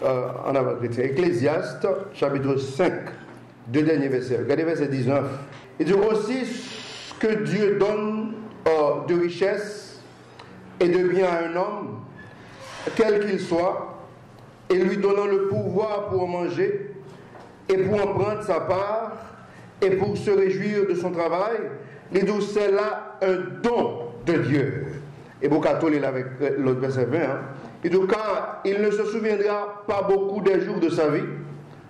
en avant chrétien. Ecclésiaste, chapitre 5, deux derniers versets. Regardez verset 19. Il dit aussi ce que Dieu donne de richesse et de bien à un homme, quel qu'il soit, et lui donnant le pouvoir pour en manger et pour en prendre sa part et pour se réjouir de son travail, il dit c'est là un don de Dieu. Et Bocato est là avec l'autre verset 20. Il dit car il ne se souviendra pas beaucoup des jours de sa vie,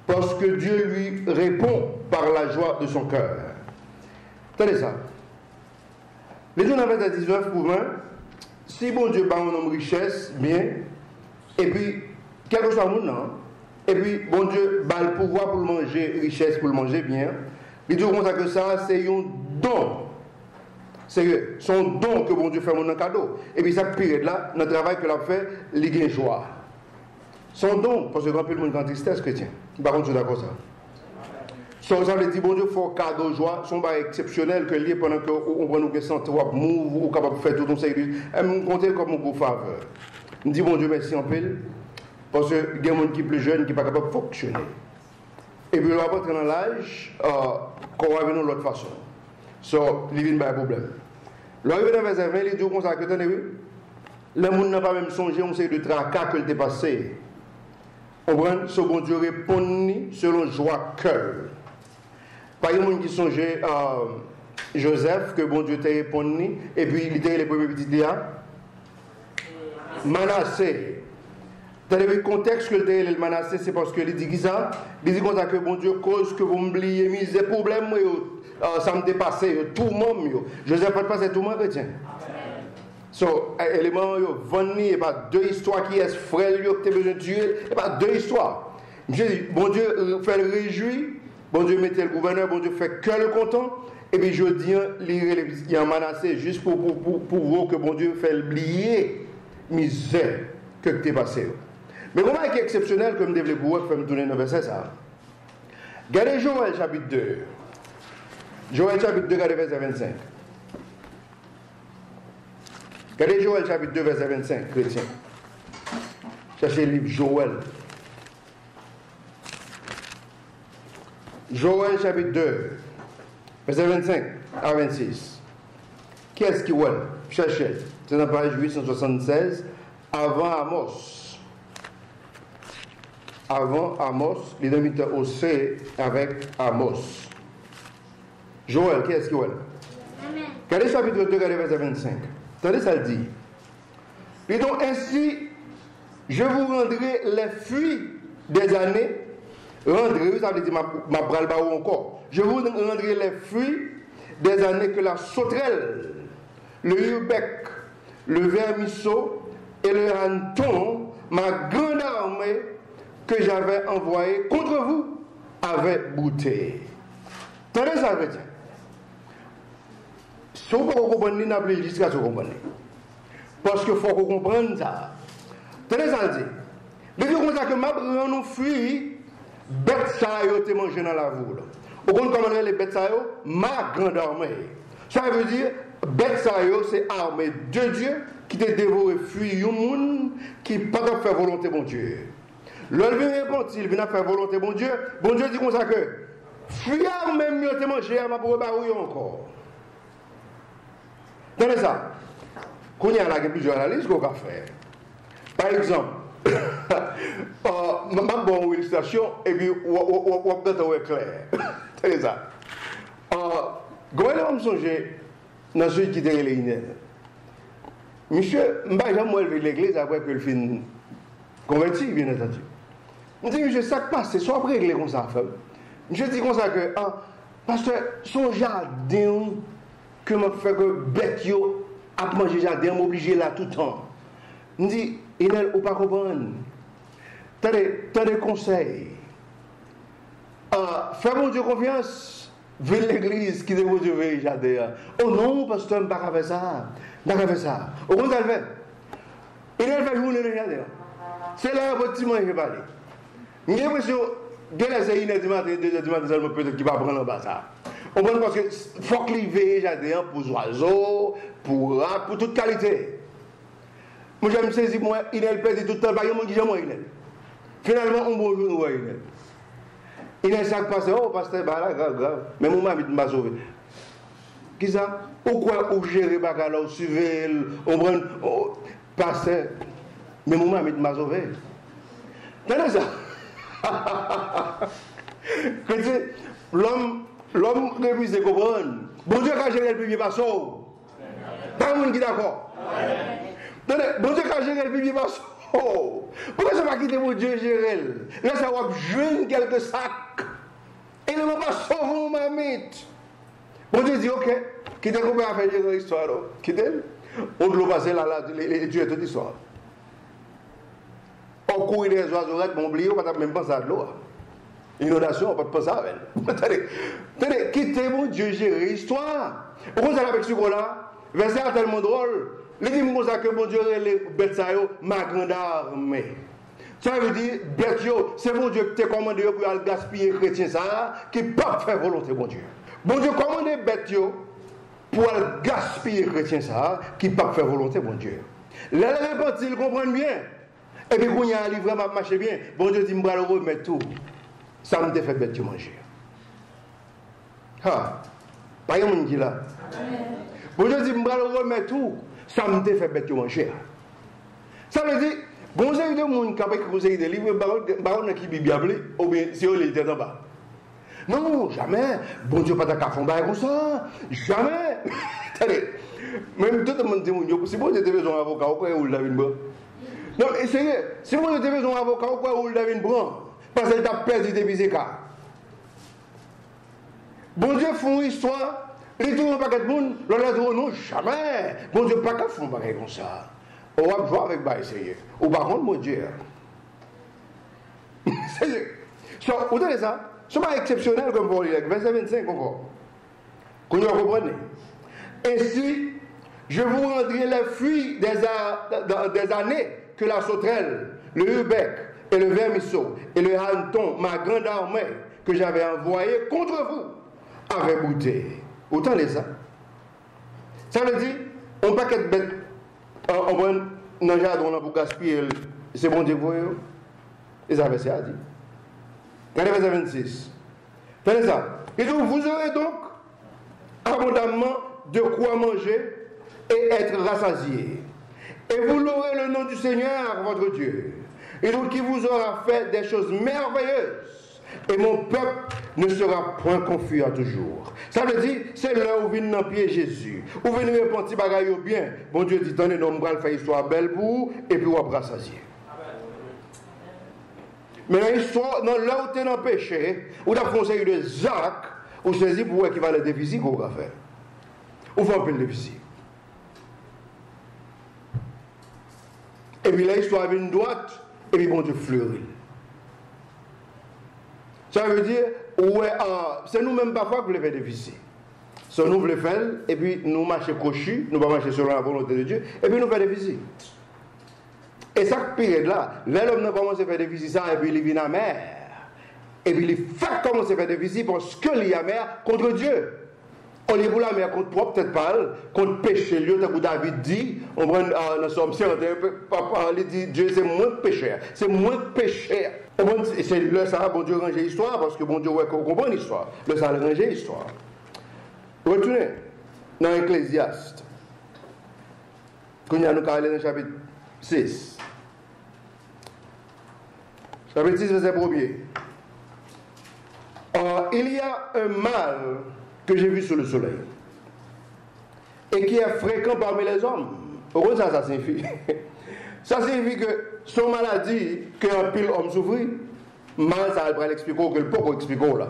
parce que Dieu lui répond par la joie de son cœur. Tenez ça. Les jours dans verset 19 pour 20, si bon Dieu bat un homme richesse, bien, et puis, quel que soit le monde, et puis bon Dieu bat le pouvoir pour le manger, richesse pour le manger bien, il dit comme ça que ça, c'est un don. C'est son don que bon Dieu fait mon cadeau. Et puis, cette période-là, notre travail que l'a fait, il gagne joie. Son don, parce que grand peu le monde est en tristesse chrétien. Par contre, je suis d'accord ça. Ça veut dire, bon Dieu, il faut un cadeau joie, son bar exceptionnel que lié pendant qu'on va nous sentir, move, ou capable de faire tout ton service. Et me compter comme un beau faveur. Je dis, bon Dieu, merci en pile, parce que il y a des gens qui sont plus jeunes qui ne sont pas capables de fonctionner. Et puis, on va rentrer dans l'âge, qu'on va venir de l'autre façon. So, il n'y a pas de problème. L'arrivée dans le verset 20, il dit comme ça, que tenez, le monde n'a pas même songé, on sait de tracas que le dépassé. On prend ce bon Dieu répond selon joie cœur. Pas il y a des gens qui songeaient Joseph, que bon Dieu t'a répondu, et puis il était les premiers petits dia. Manassé. Dans le contexte que le Manassé, c'est parce que il dit ça, il dit comme ça que bon Dieu cause que vous m'oubliez, misez problème, ça me dépasse, tout le monde. Joseph ne peut pas passer tout le monde chrétien. So, élément, il n'y a pas deux histoires qui est frère, qui a besoin de tuer, il n'y a pas deux histoires. Je dis, bon Dieu fait le réjouir, bon Dieu mettait le gouverneur, bon Dieu fait que le content, et puis je dis, il y a un menacé juste pour voir que bon Dieu fait oublier misère que tu es passé. Mais comment est-ce exceptionnel comme développé pour vous, me tourner dans le verset ça? Regardez Joël chapitre 2. Joël chapitre 2, regardez verset 25. Regardez Joël chapitre 2, verset 25, chrétien. Cherchez le livre Joël. Joël chapitre 2, verset 25 à 26. Qui est-ce qui voit? Cherchez. C'est dans la page 876, avant Amos. Avant Amos, les deux étaient aussi avec Amos. Joël, qui est-ce qui voit? Regardez chapitre 2, regardez verset 25. Attendez, ça le dit. Et donc, ainsi, je vous rendrai les fruits des années. Rendrai, ça veut dire ma bral baou encore. Je vous rendrai les fruits des années que la sauterelle, le urbec, le vermisseau et le hanneton, ma grande armée que j'avais envoyée contre vous, avait bouté. Attendez, ça veut dire. Si vous ne comprenez pas, vous jusqu'à ce que vous comprenez. Parce qu'il faut que vous compreniez ça. Tenez ça dit. Le Dieu comme ça que ma prend nos fruits, bêtes ça yo te manger dans la voule. Vous comprenez comment les bêtes ça yo? Ma grande armée. Ça veut dire, bêtes ça yo, c'est armée de Dieu qui te dévore fruits au monde qui ne peut pas faire volonté bon Dieu. L'homme vient répondre, il vient faire volonté bon Dieu dit comme ça que fruits même yo te manger à ma pour encore. Tenez ça. Quand il y a plusieurs analyses qu'on va faire. Par exemple, ma bonne illustration, et puis on va peut-être clair. Tenez ça. Quand on songe dans celui qui était les monsieur, je ne vais jamais élever l'église après que le film converti, bien entendu. Je dis, monsieur, ça passe, c'est soit réglé comme ça. Je dis comme ça que, parce que son jardin, que je fais que bête yo à manger jardin m'oblige là tout le temps. Je dis il ne peut pas comprendre. Tenez conseil. Fais mon Dieu confiance. Viens l'église qui devait Dieu veiller jardin. Oh non, pasteur, je ne peux pas faire ça. Je ne peux pas faire ça. Au contraire, il fait. Il a fait journée dans le jardin. C'est là votre petit moment que je vais parler. J'ai l'impression que les 1h du matin, 2h du matin, peut-être qu'il va prendre en bas ça. On pense parce que faut qu'il veille jardin pour les oiseaux, pour toute qualité. Moi, je me saisis, moi, il est perdu tout le temps, pas de monde qui j'aime, il est. Finalement, on bonjour nous voit Inès. Inès chaque passé, oh pasteur, bah là, grave. Mais mon mari m'a sauvé. Qui ça? Pourquoi vous gérez Bacala, vous suivez, on prend, pasteur. Mais mon mari m'a sauvé. Tenez ça. L'homme révisé comprendre. Bon Dieu, quand j'ai le pied pas sauve. Pas le monde qui est d'accord. Bon Dieu, quand j'ai le pied pas sauve. Pourquoi ça va quitter mon Dieu gérer? Là, ça va jouer quelques sacs. Et il ne va pas sauver mon mamite. Bon Dieu dit, ok, quittez le à faire gérer l'histoire. Quittez. On doit passer là, les tuer toute l'histoire. On couille des oiseaux, on oublie, on ne va même pas penser à l'eau. Inondation, on ne va pas penser à elle. Attendez, quittez mon Dieu gérer l'histoire. Pourquoi ça avec ce là? Verset tellement drôle. Il dit que mon Dieu les bêtes, ma grande armée. Ça veut dire, bêtes, c'est mon Dieu qui t'a commandé pour aller gaspiller les chrétiens, ça, qui ne peut pas faire volonté, mon Dieu. Bon Dieu commande bêtes pour aller gaspiller les chrétiens, ça, qui ne peut pas faire volonté, mon Dieu. Là, les repentis, ils comprennent bien. Et puis, quand il y a un livre qui marche bien, bon Dieu dit, je vais le remettre tout. Ça me fait bête manger. Ah, pas un monde qui là. Bon Dieu dit, je vais le remettre tout. Ça me fait bête manger. Ça veut dire, bon Dieu de monde qui a écrit des livres, baron qui est Bible, ou bien si on était en bas. Non, jamais. Bon Dieu, pas d'accord, on va comme ça. Jamais. Attendez, même tout le monde dit, si bon Dieu avait besoin d'un avocat, pourquoi vous l'avez une non, essayez. Si vous avez besoin d'un avocat, pourquoi vous l'avez une branche? Parce qu'elle t'a perdu des visicas. Bon Dieu font une histoire, il tourne un paquet de monde, l'on a dit non, jamais. Bon Dieu, pas qu'à font pareil comme ça. On va jouer avec ça, essayer. Ou par contre, mon Dieu. Essayez. Vous tenez ça? Ce n'est pas exceptionnel comme pour lire. Verset 25 encore. Qu'on y comprenez. Ainsi, je vous rendrai les fruits des années que la sauterelle, le hubec et le vermisseau et le hanneton, ma grande armée que j'avais envoyée contre vous, avait goûté. Autant les ça. Ça veut dire, on ne peut pas être bête. On va dans le jardin pour gaspiller. C'est bon Dieu pour eux. Et ça veut dire. Regardez verset 26. Tenez ça. Et donc, vous aurez donc abondamment de quoi manger et être rassasiés. Et vous l'aurez le nom du Seigneur, votre Dieu. Et donc, qui vous aura fait des choses merveilleuses. Et mon peuple ne sera point confus à toujours. Ça veut dire, c'est là où vient dans pied Jésus. Où vient repentir bagaille au bien. Bon Dieu dit, tenez, nous allons faire histoire belle pour vous, et puis on va rassasier. Mais dans l'histoire, là où tu es dans le péché, où tu as conseillé de Jacques, où tu saisis pour qu'il va le déficit qu'on va faire. Où faut un peu le déficit. Et puis l'histoire vient droite, et puis bon Dieu fleurit. Ça veut dire, ouais, c'est nous-mêmes parfois qui voulons faire déficit. C'est nous voulons faire, et puis nous marchons cochu, nous ne marcher selon la volonté de Dieu, et puis nous faisons déficit. Et cette période-là, l'homme a commencé à faire déficit, ça, et puis il vient à mer. Et puis il fait commencer à faire déficit parce qu'il y a mer contre Dieu. On est pour la mer contre toi, peut-être pas, contre péché, lieu que David dit, on prend dans Somme 51, papa, il dit, Dieu c'est moins pécheur, c'est moins pécheur. C'est là ça, bon Dieu range l'histoire, parce que bon Dieu, ouais, qu'on comprend l'histoire. Là ça, range l'histoire. Retournez dans Ecclésiaste. Quand nous allons parler dans le chapitre 6. Chapitre 6, verset 1er. Il y a un mal que j'ai vu sur le soleil et qui est fréquent parmi les hommes. Pourquoi ça signifie? Ça signifie que son maladie qu'un pile homme souffre, mal ça va l'expliquer que le pauvre explique là.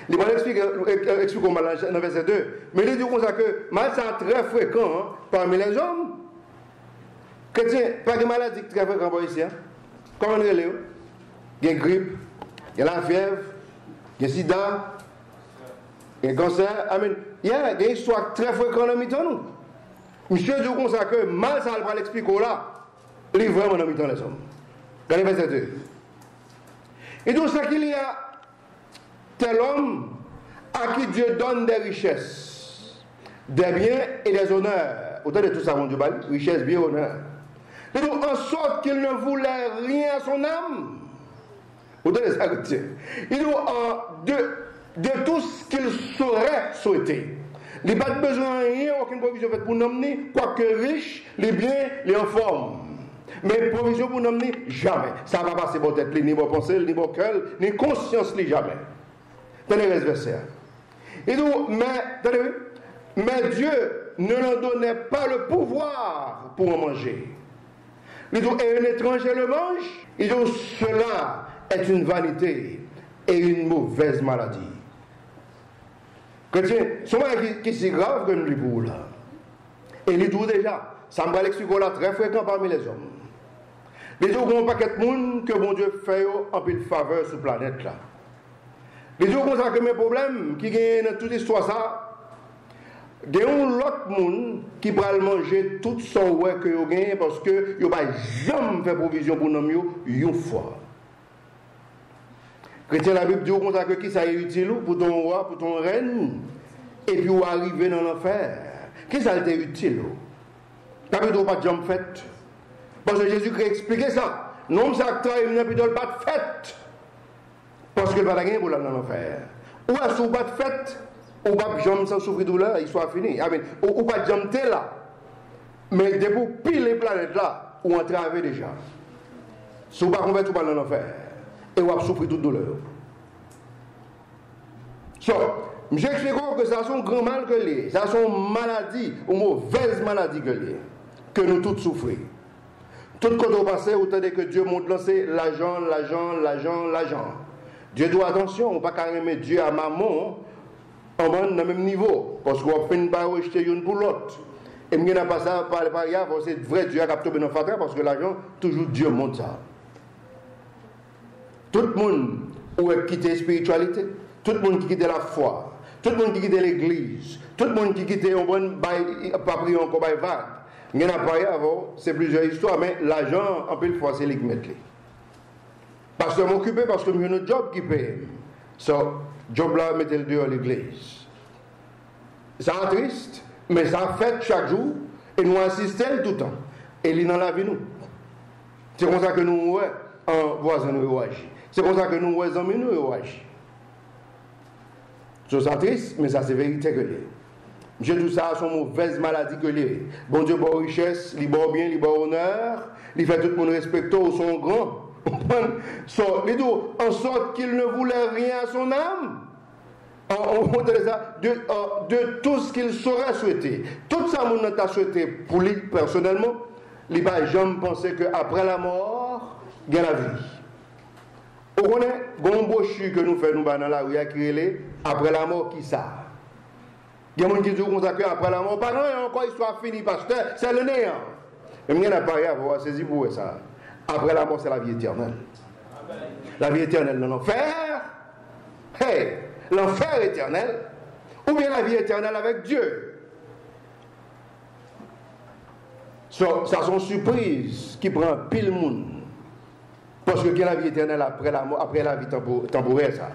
Il va expliquer mal dans verset 2. Mais il dit comme ça que mal ça très fréquent parmi les hommes. Chrétien, pas de maladie très fréquent ici. Comment on est? Il y a grippe, il y a la fièvre, il y a sida, il y a cancer. Il y a des histoires très fréquentes dans mi-temps nous. Monsieur dit comme ça que mal ça va l'expliquer là. Il est vraiment dans mi-temps les hommes. Regardez verset 2. Et donc ça qu'il y a tel homme à qui Dieu donne des richesses, des biens et des honneurs. Autant de tout ça, mon Dieu, richesse, bien, honneur. Et donc en sorte qu'il ne voulait rien à son âme. Vous donnez ça, chrétien. Il dit, de tout ce qu'il saurait souhaiter. Il n'y a pas de besoin de rien, aucune provision faite pour nous, quoique riche, les biens, les en forme. Mais provision pour nous, jamais. Ça ne va pas passer pour tête, ni pour penser, ni pour cœur, ni conscience, ni jamais. Tenez le verset. Il dit, mais Dieu ne leur donnait pas le pouvoir pour en manger. Il dit, et un étranger le mange. Il dit, cela est une vanité et une mauvaise maladie. Chrétien, c'est un qui est si grave que nous le pour là. Et il dit déjà, ça me va l'expliquer là très fréquent parmi les hommes. Il dit qu'il y a un paquet de monde que bon Dieu fait en pile faveur sur la planète là. Il dit qu'on a que mes problèmes qui gagnent dans toute histoire ça. Il y a un autre monde qui va manger tout son ouais que vous gagnez parce que vous n'avez jamais fait provision pour nous une fois. Chrétien, la Bible dit que qui ça est utile pour ton roi, pour ton reine, et puis vous arrivez dans l'enfer. Qui ça est utile? La Bible dit pas de jamais fait. Parce que Jésus-Christ a expliqué ça. Non, ça travaille, il n'a pas de fête. Parce que le pas de pour dans l'enfer. Ou est-ce que vous pas de fête? Ou pas jamais sans souffrir de douleur, il soit fini. Ou pas jamais là. Mais dès pour pile les planètes là, ou entraver déjà. Si vous ne pouvez pas dans l'enfer. Et vous souffrir toute douleur. J'explique que ça sont grand mal que les, ça sont maladies, ou mauvaises maladies que nous tous souffrons. Tout quand on passe, vous entendez que Dieu montre lancer l'argent. Dieu doit attention, on ne peut pas remettre Dieu à maman en dans le même niveau, parce qu'on ne peut pas rejeter une pour l'autre. Et je ne pas ça par c'est vrai Dieu a capté dans le parce que l'argent, toujours Dieu montre ça. Tout le monde qui quitte la spiritualité, tout le monde qui quitte la foi, tout le monde qui quitte l'église, tout le monde qui quitte un bon pas pris encore vague. Il n'y en a pas avant, c'est plusieurs histoires, mais l'argent, en plus, c'est les qui mettent. Parce que m'occuper, parce que j'ai un job qui paye. Job là, mettez le dehors à l'église. Ça est triste, mais ça fait chaque jour, et nous assistons tout le temps. Et il est dans la vie, nous. C'est comme ça que nous, ouais, en voisin, nous agissons. C'est comme ça que nous, ouais, amis, nous agissons. C'est triste, mais ça, c'est vérité que l'est. Je tout ça, sont mauvaises maladies que l'est. Bon Dieu, bon richesse, il bon bien, il bon honneur, il fait tout le monde respecter au son grand. En sorte qu'il ne voulait rien à son âme. De tout ce qu'il saurait souhaiter. Tout ça, mon a souhaité pour lui personnellement, il n'a jamais pensé qu'après la mort, il y a la vie. Vous connaissez, il y a un brochure que nous faisons dans la rue qui est après la mort, qui ça? Il y a des gens qui disent qu'après la mort, pardon, encore histoire finie, pasteur, c'est le néant. Mais il n'y a pas rien à voir, saisi pour ça. Après la mort, c'est la vie éternelle. La vie éternelle dans l'enfer. Hey, l'enfer éternel. Ou bien la vie éternelle avec Dieu. Ça sont surprises qui prend pile monde. Parce que la vie éternelle après la mort, après la vie temporaire, ça.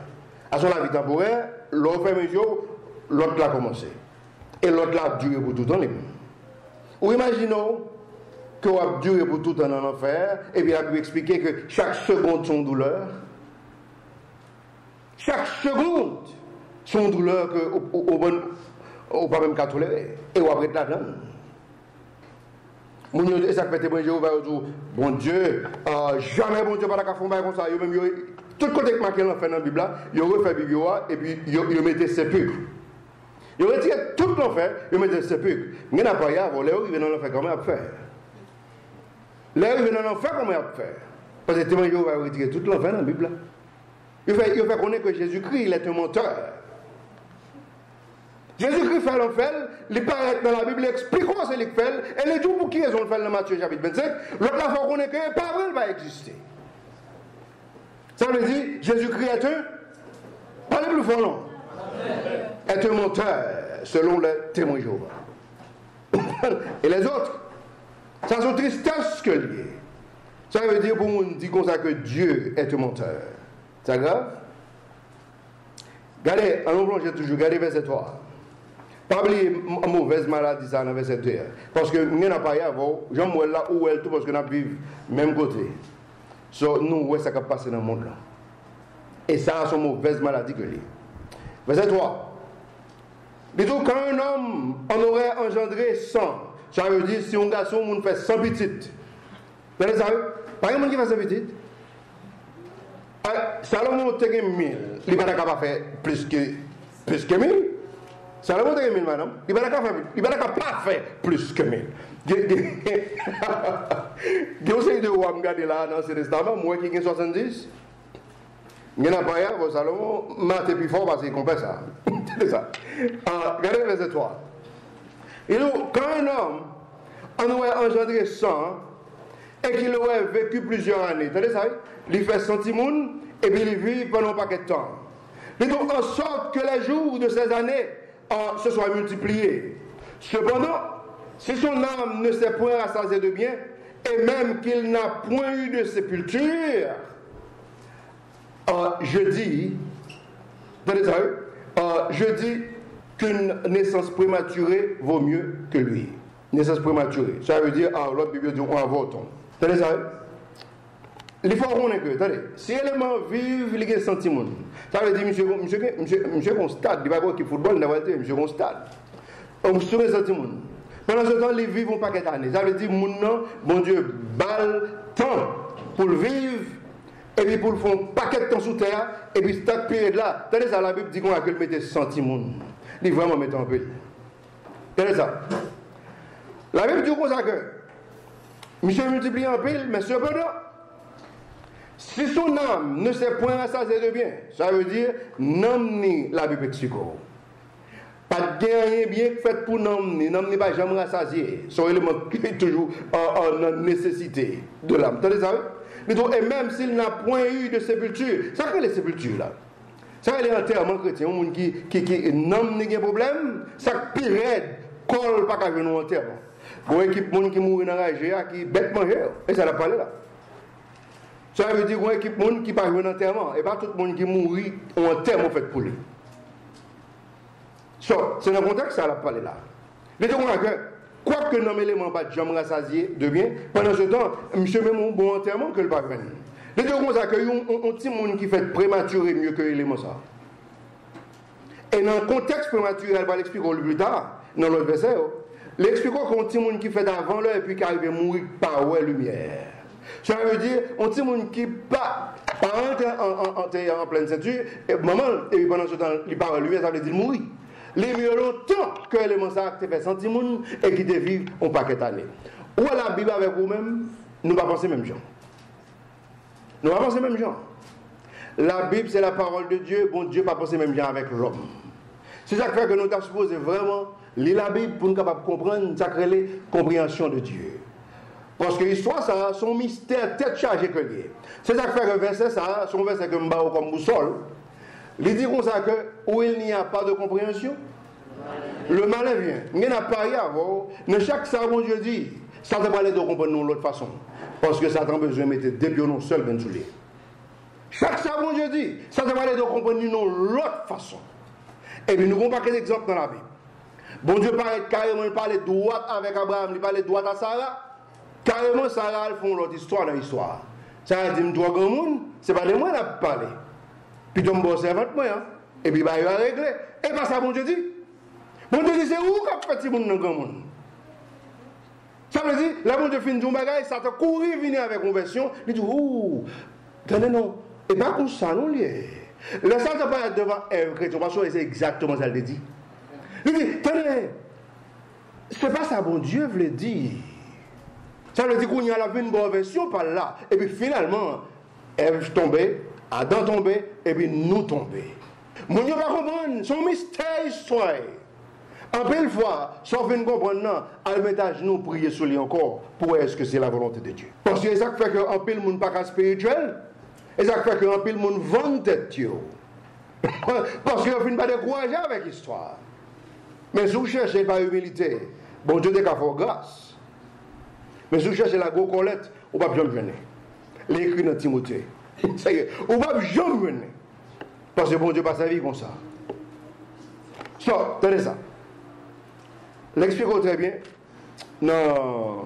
À son la vie temporaire, l'autre fait mesure, l'autre l'a commencé. Et l'autre l'a duré pour tout le temps. Ou imaginons que vous avez duré pour tout le temps en enfer, et puis il a pu expliquer que chaque seconde son douleur. Chaque seconde son douleur que vous ne pas même qu'à tolérer. Et vous avez là-dedans. Et ça fait témoigner Jéhovah, bon Dieu, jamais bon Dieu pas la faire comme ça. Tout le côté que marqué l'enfer dans la Bible, il aurait fait Bible et puis il mettait sépulcre. Il aurait tiré tout l'enfer, il mettait sépulcre. Il n'y a pas à voir, les gens qui viennent dans l'enfer, comment ils vont faire? Les gens qui viennent dans l'enfer, comment ils vont faire? Parce que témoigner Jéhovah va retirer tout l'enfer dans la Bible. Il fait connaître que Jésus-Christ, il est un menteur. Jésus-Christ fait l'enfer, il paraît dans la Bible, il explique comment c'est qu'il fait, et les jours pour qui ils ont fait dans Matthieu chapitre 25, l'autre la fois qu'on est que la parole va exister. Ça veut dire, Jésus-Christ est un, parlez plus fort non, est un menteur, selon les témoins de Jéhovah. Et les autres, ça sont tristesse que lié. Ça veut dire pour nous dire comme ça que Dieu est un menteur. C'est grave? Regardez, allons plonger toujours, regardez verset 3. Pas oublier mauvaise maladie ça dans verset 2. Parce que nous n'avons pas y avoir, j'en là où elle tout parce que nous vivons même côté. So, nous, où est-ce qui a passé dans le monde là? Et ça a son mauvaise maladie que lui. Verset 3. Il dit quand un homme en aurait engendré 100, ça veut dire si un garçon on fait 100 petites. Vous savez, pas un monde qui fait 100 petites. Salomon a 1000, il n'est pas capable de faire plus que 1000. Salomon a 1000, madame. Il n'est pas capable de faire plus que 1000. Il y a aussi de roi, regardez là dans ce testament, moi qui ai 70. Il n'y a pas rien, Salomon m'a été plus fort parce qu'il comprend ça. C'est ça. Regardez le verset 3. Et donc, quand un homme en aurait engendré 100 et qu'il aurait vécu plusieurs années, vous savez ça? Il fait 100 timounes et puis il vit pendant un paquet de temps. Et donc, en sorte que les jours de ces années se soient multipliés. Cependant, si son âme ne s'est point rassasiée de bien, et même qu'il n'a point eu de sépulture, je dis qu'une naissance prématurée vaut mieux que lui. Naissance prématurée. Ça veut dire, l'autre Bible dit, on avorton. Tenez ça. Il faut qu'on ait que, attendez, si l'élément vive, il y a 100 000. Ça veut dire, monsieur constate, il va voir qu'il football, il n'a pas été, monsieur constate. On se souvient 100 000. Pendant ce temps, les vivent un paquet d'années. Ça veut dire, mon Dieu, balle temps pour le vivre, et puis pour le faire un paquet de temps sous terre, et puis cette période-là, tenez ça, la Bible dit qu'on a que le mettre 100 000. Il vraiment mettre en peu. Tenez ça. La Bible dit qu'on a que, monsieur multiplie en pile, mais cependant, si son âme ne s'est point rassasiée de bien, ça veut dire n'emmener la Bible psycho. Pas de rien bien fait pour n'emmener pas jamais rassasié. Son élément qui est toujours en nécessité de l'âme. Vous entendez ça? Et même s'il n'a point eu de sépulture, ça fait les sépultures là. Ça fait les enterrements chrétiens, un monde qui n'emmener pas de problème, ça pire colle pas qu'à venir en enterrement. Il y a une équipe qui mourit dans la GA qui bête manger, et ça l'a parlé là. Ça veut dire qu'il y a une équipe qui ne peut pas venir en enterrement, et pas tout le monde qui mourit en enterrement fait pour lui. C'est dans le contexte que ça l'a parlé là. Mais donc, quoique non élément pas de jambe rassasié de bien, pendant ce temps, monsieur même un bon enterrement que le pas venir. Les deux qu'on accueille un petit monde qui fait prématuré mieux que l'élément ça. Et dans le contexte prématuré, elle va l'expliquer plus tard, dans l'autre verset. L'expliquons qu'un petit monde qui fait avant l'heure et puis qui arrive à mourir par la lumière. Ça veut dire un petit monde qui pas en pleine ceinture, et pendant ce temps, il part à la lumière, ça veut dire mourir. Les mieux longtemps que l'élément ça te fait sentir monde et qui te vivent un paquet d'années. Ou à la Bible avec vous-même, nous ne pas penser même genre. Nous ne pas penser même genre. La Bible, c'est la parole de Dieu. Bon Dieu pas penser même genre avec l'homme. C'est ça qui fait que nous avons supposé vraiment lire la Bible pour nous capables de comprendre ça crée les compréhensions de Dieu. Parce que l'histoire, ça a son mystère tête chargée que lié. C'est ça qui fait que le verset, ça a son verset que m'bao comme boussole. Il dit comme ça que où il n'y a pas de compréhension, le malin vient. Il n'y a pas à avoir. Mais chaque ça, mon Dieu dit, ça ne va pas aller de comprendre de l'autre façon. Parce que Satan a besoin de mettre des pions seuls dans tous les. Chaque ça, mon Dieu dit, ça ne va pas aller de comprendre de l'autre façon. Et puis nous avons pas quelques exemples dans la Bible. Bon Dieu parlait carrément, il parlait droite avec Abraham, il parlait droite à Sarah. Carrément, Sarah, ils font l'autre histoire dans l'histoire. Sarah dit, toi, grand monde, c'est pas de moi qui a parlé. Puis tu me bosses avec moi, hein? Et puis il va régler. Et pas ça, bon Dieu dit. Bon Dieu dit, c'est où qu'a fait ce monde dans le grand monde? Ça veut dire, la bon Dieu finit du bagage, ça t'a couru venir avec conversion. Il dit, ouh, attendez, non. Et pas comme ça, non, lié. Le ça t'a pas devant un chrétien, parce que c'est exactement ça qu'il dit. Il dit, attendez, c'est pas ça, bon Dieu voulait dire. Ça veut dire qu'on y a la une bonne version par là. Et puis finalement, Ève tombée, Adam tombé, et puis nous tombés. Mon Dieu va comprendre, son mystère histoire. En belle fois, sauf une comprendre, à l'étage, nous prier sur lui encore, pour est-ce que c'est la volonté de Dieu. Parce que c'est ça qui fait qu'en pile, monde pas spirituel, et ça qui fait qu'en pile, monde vend tête Dieu. Parce qu'on ne finit pas de courage avec l'histoire. Mais si vous cherchez par humilité, bon Dieu n'est qu'à faire grâce. Mais si vous cherchez la grosse colette, on ne va pas jamais venir. L'écrit dans Timothée. Ça y est, on ne va jamais venir. Parce que bon Dieu pas sa vie comme ça. So, tenez ça. L'expliquons très bien. Non.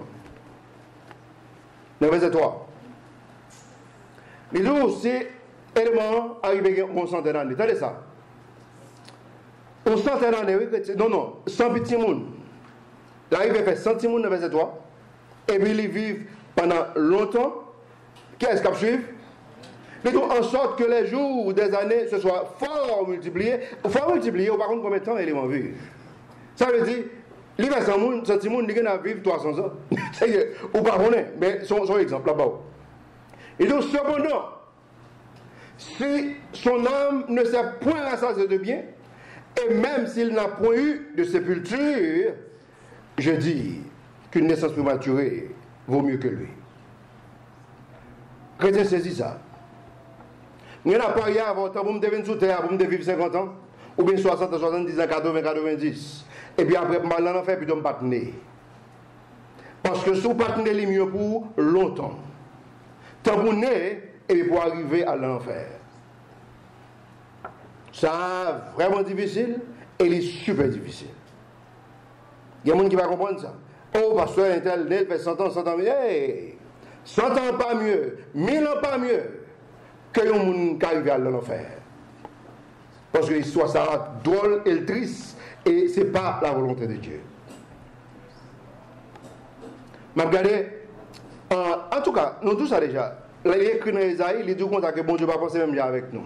Dans verset 3. Les deux, c'est élément arrivé à une centaine d'années. Attendez ça. Une centaine d'années, oui, non, 100 petits monde. L'arrivée fait 100 petits monde dans verset 3. Et puis ils vivent pendant longtemps. Qu'est-ce qu'ils suivent? En sorte que les jours des années se soient fort multipliés. Fort multipliés, ou par contre, combien de temps ils vont vivre? Ça veut dire, il va 100 monde, 100 monde, il va vivre 300 ans. Ou pas connaître, mais son exemple là-bas. Et donc, cependant, si son âme ne s'est point rassasiée de bien, et même s'il n'a point eu de sépulture, je dis qu'une naissance prématurée vaut mieux que lui. Chrétien saisit ça. Il n'y a pas rien avant, vous me devez sous terre, vous me devez vivre 50 ans, ou bien 60, 70 ans, 80, 90. Et puis après, je vais en faire, puis je ne vais pas tenir. Parce que si vous ne pas tenir, c'est mieux pour longtemps. Tant pour naître, et pour arriver à l'enfer. Ça, vraiment difficile, et il est super difficile. Il y a des gens qui vont comprendre ça. Oh, pasteur, un tel né, fait 100 ans, 100 ans, hey, 100 ans pas mieux, 1000 ans pas mieux, que les gens qui arrivent à l'enfer. Parce que l'histoire sera drôle et triste, et ce n'est pas la volonté de Dieu. Mais regardez, en tout cas, nous tous ça déjà. Il écrit dans Isaïe, il dit que bon Dieu va penser même avec nous.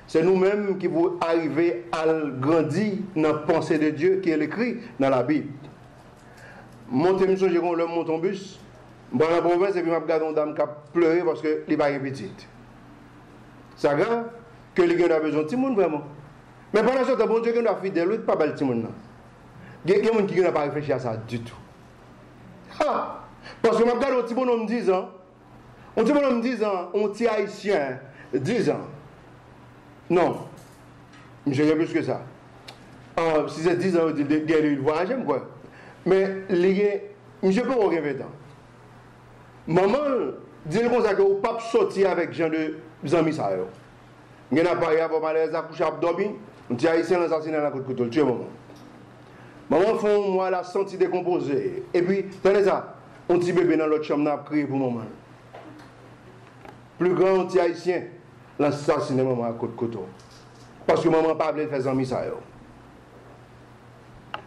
C'est nous-mêmes qui pouvons arriver à grandir dans la pensée de Dieu qui est écrit dans la Bible. Montez, monsieur, j'ai l'homme monte en bus. Je vais dans la province et puis je regarde une dame qui a pleuré parce qu'il n'est pas petite. C'est grave que les gens ont besoin de petit monde vraiment. Mais pendant ce temps, bon Dieu, qui nous a fidèle, il pas de petit monde. Il y a des gens qui n'ont pas réfléchi à ça du tout. Ah, parce que je regarde un petit bonhomme 10 ans, un petit bonhomme 10 ans, un petit haïtien 10 ans. Non, je n'ai plus que ça. Si c'est 10 ans, il voyage, quoi. Mais je peux pas rêver. Maman dit comme ça que vous ne pouvez pas sortir avec gens de amis. Il y a pas à avoir malaise à coucher à dormir. Un petit haïtien assassiné dans la côte de couteau, tuer maman. Maman font moi la santé décomposée. Et puis, tenez ça, un petit bébé dans l'autre chambre a crié pour maman. Plus grand petit haïtien l'assassiné maman à côte de couteau. Parce que maman n'a pas voulu faire amis ça.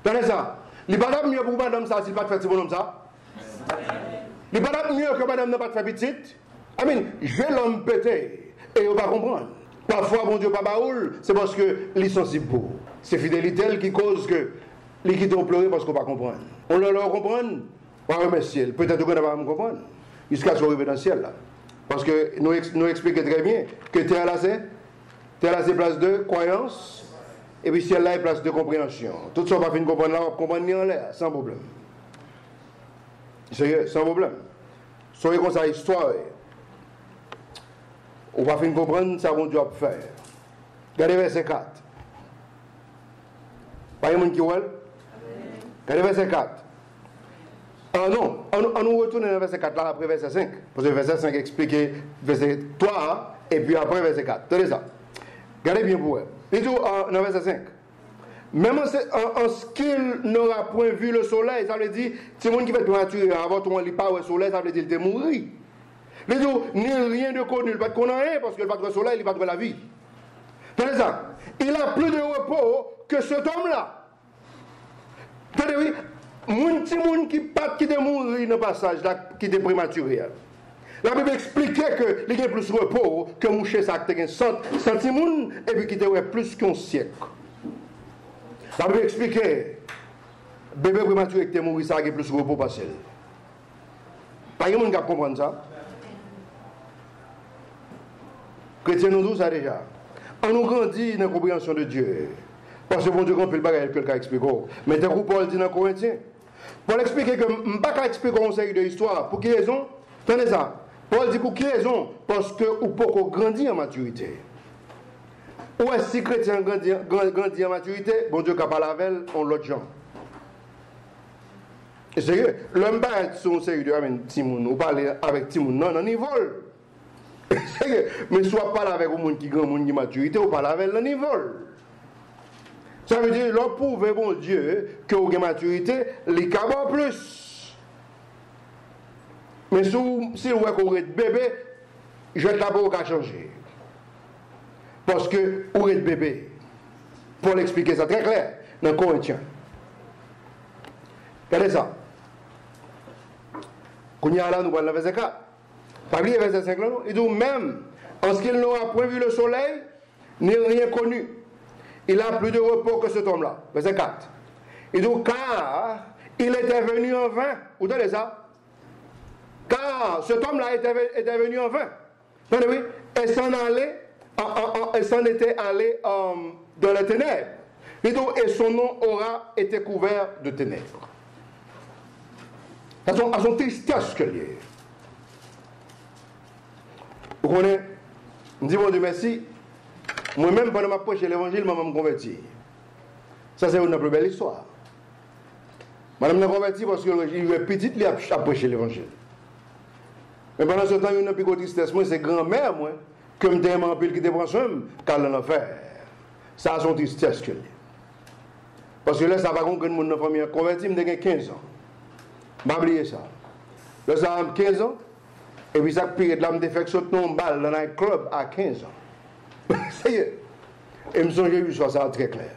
Tenez ça. Il n'est pas mieux pour madame ça s'il ne pas faire ce bonhomme ça. Il n'est pas mieux que madame n'a pas fait petite. Je vais l'homme péter et il ne va pas comprendre. Parfois, bon Dieu, pas baoul, c'est parce qu'ils sont si beaux. C'est fidélité qui cause que les quitter au pleurer parce qu'on ne va pas comprendre. On leur comprendre, on va remercier. Peut-être qu'on ne va pas comprendre. Jusqu'à ce qu'on arrive dans le ciel là. Parce que nous expliquons très bien que terre là c'est place de croyance. Et puis ciel là est place de compréhension. Tout ça, on va finir de comprendre là, on va comprendre ni en l'air, sans problème. Sérieux, sans problème. Soyez comme ça, histoire. On va finir de comprendre ça, bon Dieu va faire. Regardez verset 4. Pas de monde qui voit? Regardez verset 4. Ah non, on nous retourne dans verset 4 là après verset 5. Parce que verset 5 explique verset 3 et puis après verset 4. Tenez ça. Regardez bien pour eux. Il dit dans verset 5. Même en ce qu'il n'aura point vu le soleil, ça veut dire, si le monde qui fait prématuré avant ton lit pas au soleil, ça veut dire qu'il est mort. Il dit, ni rien de connu, il ne va pas connaître rien parce qu'il va le soleil, il va trouver la vie. Tenez ça. Il a plus de repos que cet homme-là. Tenez, oui. Mon petit monde qui est mort dans le passage là, qui est prématuré. La Bible expliquait que il y a plus de repos que moucher ça qui a 100 centimes et puis qui était plus qu'un siècle. La Bible expliquait bébé prématuré qui est mort ça qui a plus de repos passé. Pas de monde qui comprend ça. Chrétiens nous disent ça déjà. On nous grandit dans la compréhension de Dieu. Parce que bon Dieu, quand il parle, quelqu'un explique. Mais d'un coup, Paul dit dans Corinthiens. Pour expliquer que je ne peux pas expliquer une série d'histoires. Pour quelle raison? Tenez ça. Paul dit pour quelle raison? Parce que vous pouvez grandir en maturité. Ou est-ce que si chrétien grandit en maturité, bon Dieu, qui a parlé avec elle, on l'autre gens. Et sérieux, l'homme ne va être sur une série de Timoun, ou parler avec Timoun, non, non, il vole. Sérieux, mais soit parler avec un monde qui grand monde qui maturité, ou parler avec elle, il vole. Ça veut dire, l'on prouve, bon Dieu, que vous avez maturité, les cabas plus. Mais si vous êtes bébé, je vais t'apprendre à changer. Parce que, où est le bébé? Pour l'expliquer ça très clair, dans Corinthiens. Regardez ça. Quand il y a là, nous voyons le verset 4. Pas oublier verset 5 là, il dit même, en ce qu'il n'aura point vu le soleil, ni rien connu, il a plus de repos que cet homme-là. Verset 4. Il dit, car il était venu en vain. Vous entendez ça? Car cet homme-là était venu en vain. Entendez, oui? Et s'en était allé dans les ténèbres. Et son nom aura été couvert de ténèbres. À son tristesse que lié. Vous connaissez? Je dis, mon Dieu, merci. Moi-même, pendant ma prêche l'évangile, je me converti. Ça, c'est une plus belle histoire. Madame m'a converti parce que il est petit, il a prêché l'évangile. Mais pendant ce temps, il y a une plus grosse tristesse. Moi, c'est grand-mère, moi, que je me en pile qui dépend ça, car en enfer. Ça a son tristesse que lié. Parce que là, ça va contre que mon famille converti, je me 15 ans. Je vais oublier ça. Là, ça a 15 ans. Et puis, ça pire de la fait sauter une balle dans un club à 15 ans. Ça y est. Et je me suis dit, ça très clair.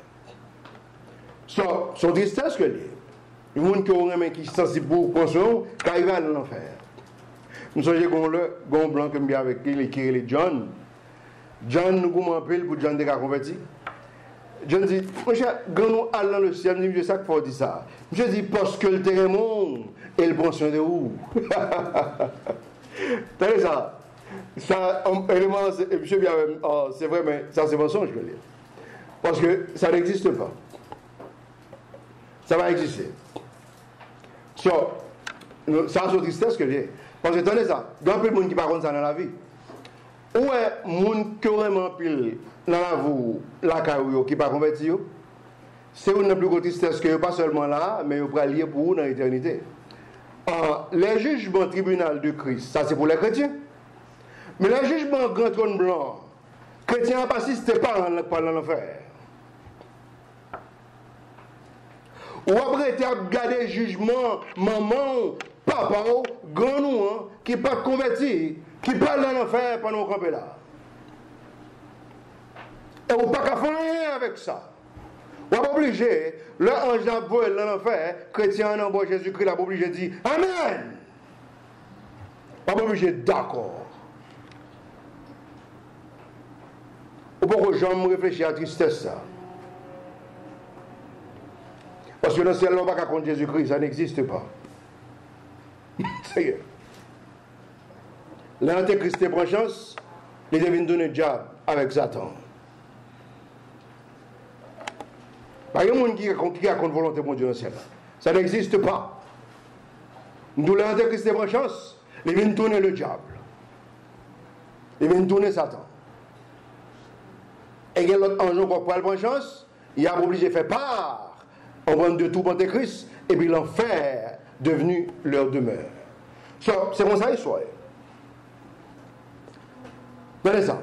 Son tristesse que lié. Les gens qui sont sensibles pour consommer, quand ils vont à l'enfer. Je me suis dit, un blanc que je avec lui, qui est John. John, nous avons appelé pour John de converti. John dit, mon cher, quand nous allons dans le ciel, je sais qu'il faut dire ça. Je dis, parce que le terrain monte et le prend soin de où. T'as ça? Ça, élément, c'est vrai, mais ça c'est mensonge, je veux dire. Parce que ça n'existe pas. Ça va exister. Ça, c'est tristesse que j'ai. Parce que tenez ça, il y a un peu de monde qui parle ça dans la vie. Où est le monde qui aurait pile dans la vie, la carrière, qui ne pas converti, c'est une plus grosse tristesse que pas seulement là, mais il va lier pour vous dans l'éternité. Les jugements tribunal de Christ, ça c'est pour les chrétiens. Mais les jugements grand trône blanc, chrétiens n'ont pas assisté pas dans l'enfer. Ou après, tu as gardé jugement, maman, papa, grand nous, qui ne pas converti, qui parle dans l'enfer pendant qu'on campe là. Et vous ne pas faire rien avec ça. Vous n'êtes pas obligé, le ange d'envoi dans l'enfer, chrétien en envoie Jésus-Christ, vous pas obligé de dire Amen. Vous pas obligé d'accord. Ou pourquoi j'aime réfléchir à la tristesse ça? Parce que dans le ciel, on ne va pas contre Jésus-Christ, ça n'existe pas. Ça y est. L'antéchrist prend chance, il devine donner le diable avec Satan. Il y a un monde qui a contre volonté de Dieu dans le ciel. Ça n'existe pas. Nous, l'antéchrist prend chance, il vient tourner le diable. Il vient tourner Satan. Et il y a l'autre ange qui prend chance, il a obligé de faire part. On prend de tout Pentecôte, et puis l'enfer devenu leur demeure. C'est comme ça l'histoire. Regardez ça.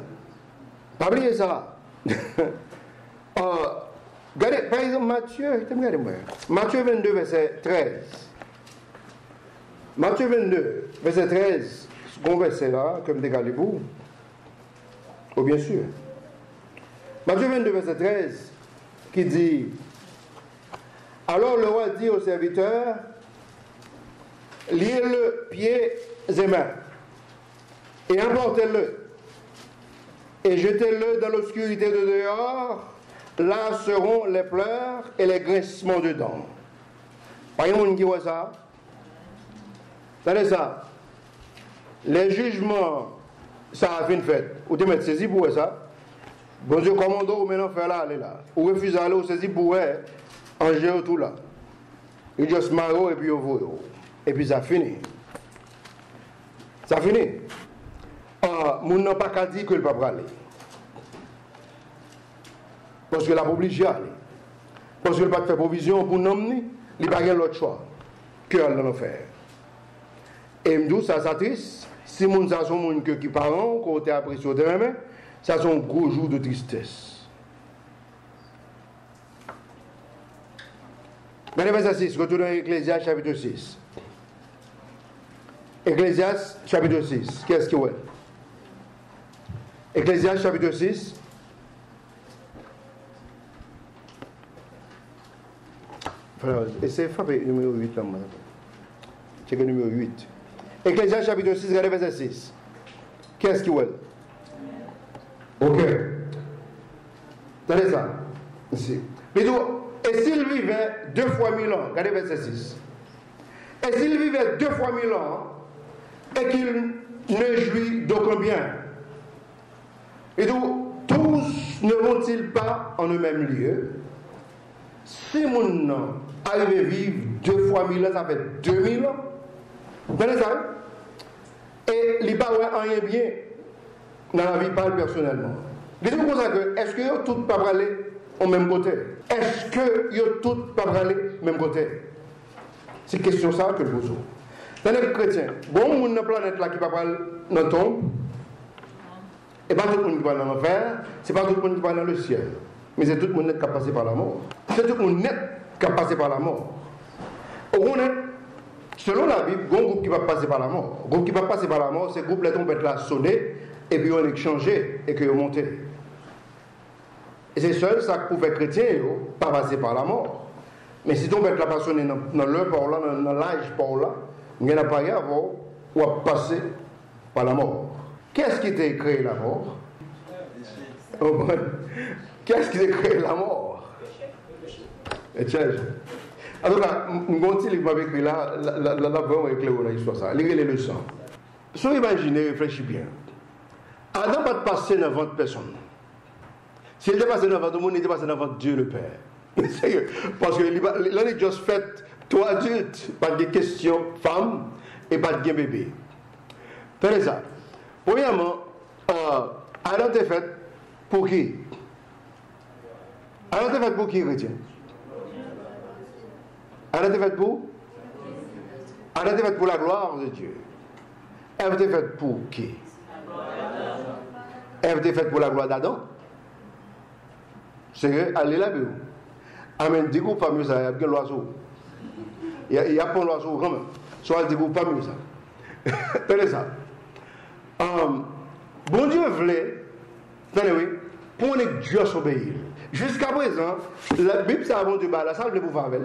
Pas oublier ça. Regardez, par exemple, Matthieu 22, verset 13. Matthieu 22, verset 13. Ce bon verset là, comme des galibous. Oh, bien sûr. Matthieu 22, verset 13, qui dit. Alors le roi dit aux serviteurs, liez-le pieds et mains, et emportez-le, et jetez-le dans l'obscurité de dehors, là seront les pleurs et les grincements de dents. Pas un monde qui voit ça. Regardez ça. Les jugements, ça a fait une fête. Ou te mettre saisi pour ça. Bon Dieu, commando, ou maintenant faire là, aller là. Ou refuse d'aller, ou saisi pour en géo tout là. Il juste maro et puis au voyou. Et puis ça finit. Ça finit. Mon n'a pas qu'à dire que le pas aller. Parce que la pas obligé à aller. Parce que le pas fait provision pour nous, il n'a pas l'autre choix que d'aller dans l'enfer. Et me dit ça triste. Si mon ça sont mon qui parent, côté après sur le terrain, ça sont un gros jour de tristesse. Maintenant, verset 6, retournons à Ecclésiaste chapitre 6. Ecclésiaste chapitre 6, qu'est-ce qu'il y a? Ecclésiaste chapitre 6, Voilà, et c'est frappé numéro 8 là, c'est le numéro 8. Ecclésiaste chapitre 6, regardez verset 6. Qu'est-ce qu'il y a? Ok. Regardez ça. Ici. Mais donc, et s'il vivait 2 fois 1000 ans, regardez verset 6. Et s'il vivait 2 fois 1000 ans, et qu'il ne jouit d'aucun bien, et donc, tous ne vont-ils pas en le même lieu? Si mon nom arrive à vivre 2 fois 1000 ans, ça fait 2000 ans. Vous comprenez ça? Et il n'y a pas rien bien dans la vie parle personnellement. Dites-vous comme ça que, est-ce que vous tous pas aller au même côté? Est-ce que vous tous pas aller au même côté? C'est question ça que je pose. Dans les chrétiens, bon, on a une planète là qui va parler dans le tombe. Et pas tout le monde qui va dans l'enfer, c'est pas tout le monde qui va dans le ciel. Mais c'est tout le monde net qui a passé par la mort. C'est tout le monde net qui a passé par la mort. Au net, selon la Bible, il y a un groupe qui va passer par la mort. Le groupe qui va passer par la mort, c'est le groupe les trompettes là sonné, et puis on est changé et qu'ils ont monté. Et c'est seul ça que pouvait chrétien pas passer par la mort. Mais si trompette là pas sonné dans leur port là, dans l'âge port là, il n'y a pas rien avant ou à passer par la mort. Qu'est-ce qui t'a créé la mort? Qu'est-ce qui t'a créé la mort? Et tiens, en tout cas, mon livre m'avait écrit là, vraiment éclairé dans l'histoire ça. Lisez les leçons. Si vous imaginez, réfléchissez bien. Adam va passer dans votre personne. S'il était passé dans votre monde, il était passé dans votre Dieu le Père. Sérieux. Parce que l'on est juste fait 3 adultes, pas de questions femmes et pas de bébé. Tenez ça. Premièrement, Adam était fait pour qui? Adam était fait pour qui, chrétien? Adam était fait pour? Adam était fait pour la gloire de Dieu. Elle était faite pour qui? Elle était faite pour la gloire d'Adam. C'est que, allez là, vous. Amen, dis-vous pas mieux ça, il y a bien l'oiseau. Il y a pas l'oiseau quand même. Soit dis-vous pas mieux ça. Tenez ça. Bon Dieu voulait, tenez oui, pour que Dieu s'obéisse. Jusqu'à présent, la Bible, ça a bon Dieu, la salle de pouvoir avec.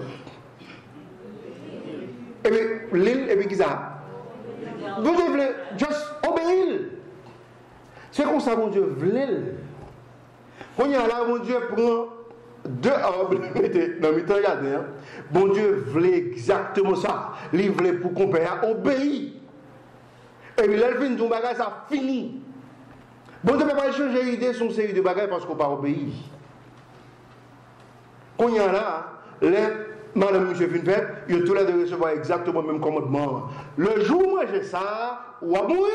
Et puis, l'île, et puis qui ça? Bon Dieu voulait juste obéir. C'est comme ça, bon Dieu voulait. Quand il y a là, bon Dieu prend 2 arbres, dans le temps, regardez, hein. Bon Dieu voulait exactement ça. Il voulait pour qu'on paye à obéir. Et puis là, il vient de bagage, ça finit. Bon Dieu ne peut pas changer l'idée sur une série de bagages parce qu'on n'a pas obéi. Quand il y a là, les madame, monsieur, fin fête, ils ont tous les deux recevoir exactement le même commandement. Le jour où j'ai ça, ou à mourir.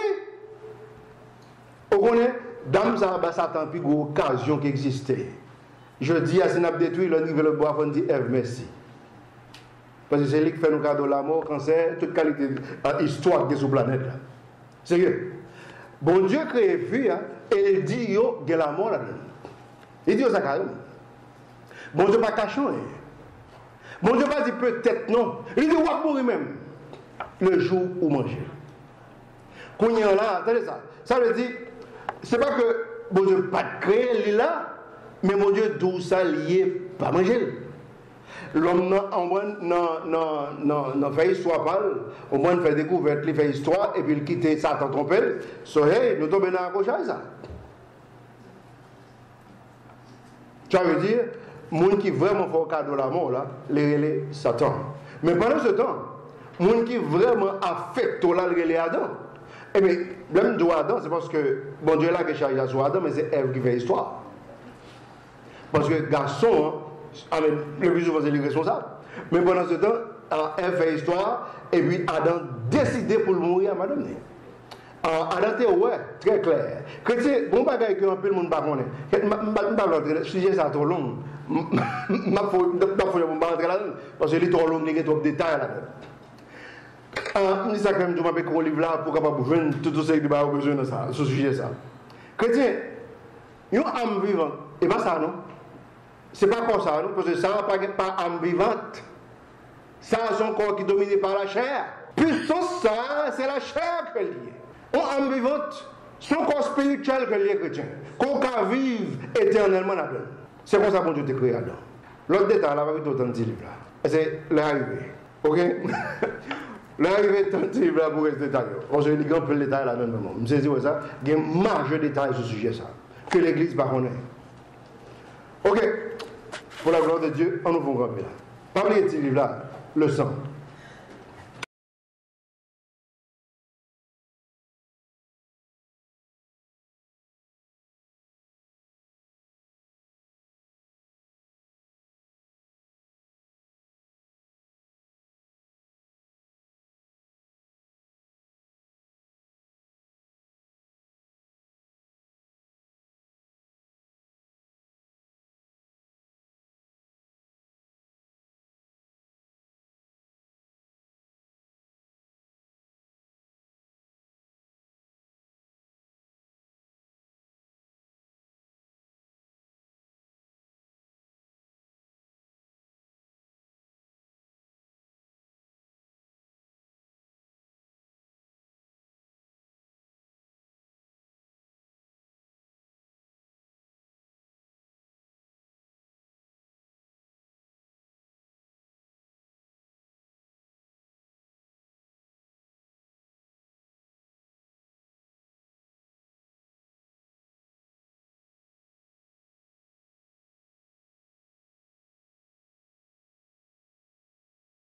Vous connaissez, dame, ça attend plus une occasion qui existait. Je dis à Sinap détruit, le niveau de bois, on dit Ève, merci. Parce que c'est lui qui fait nos cadeaux de la mort, cancer, toute qualité d'histoire qui est sur la planète. Sérieux. Bon Dieu crée vie, hein, et il dit, yo, il y a la mort là-dedans. Il dit, yo, ça carrément. Bon Dieu pas caché. Bon Dieu pas dit peut-être non. Il dit, on va mourir même. Le jour où manger. Quand il y a là, attendez ça. Ça veut dire, c'est pas que bon Dieu pas créé là, mais mon Dieu d'où ça lié pas manger. L'homme n'a fait histoire pas, au moins fait découverte, il fait histoire, et puis il quitte Satan trompé. So hey, nous tombons dans la cochage ça. Ça veut dire, monde qui vraiment fait le cadeau de la mort là, les Satan. Mais pendant ce temps, monde qui vraiment affecte là, les Adam. Et bien, même de Adam, c'est parce que bon Dieu là qui charge sur Adam, mais c'est Ève qui fait histoire. Parce que garçon, le plus souvent c'est lui responsable. Mais pendant ce temps, Ève fait histoire, et puis Adam décidé pour le mourir à madame. Adam était ouais, très clair. Chrétien, bon bagage que un peu le monde ne connaît pas. Le sujet ça trop long. Je ne peux pas rentrer là-dedans, parce que c'est trop long, il y a trop de détails là-dedans. Je dis ça quand même, je m'appelle un livre là pour capable joindre tout ce qui a besoin de ça, ce sujet ça. Chrétien, une âme vivante, et pas ça non? C'est pas comme ça, non? Parce que ça n'a pas âme vivante. Ça a son corps qui est dominé par la chair. Puisque ça, c'est la chair qu'elle est. Une âme vivante, son corps spirituel qu'elle est chrétien. Qu'on peut vivre éternellement là-dedans. C'est comme ça que Dieu t'a créé Adam. L'autre détail, là, va être autant de livres là. C'est l'arrivée. Ok? L'arrivée de ce livre là pour rester détaillé. On se dit qu'on peut le détail là, non. Je sais ça. Il y a un majeur détail sur ce sujet ça. Que l'Église va connaître. Ok? Pour la gloire de Dieu, on nous va camper là. Pas oublier ce livre là, le sang.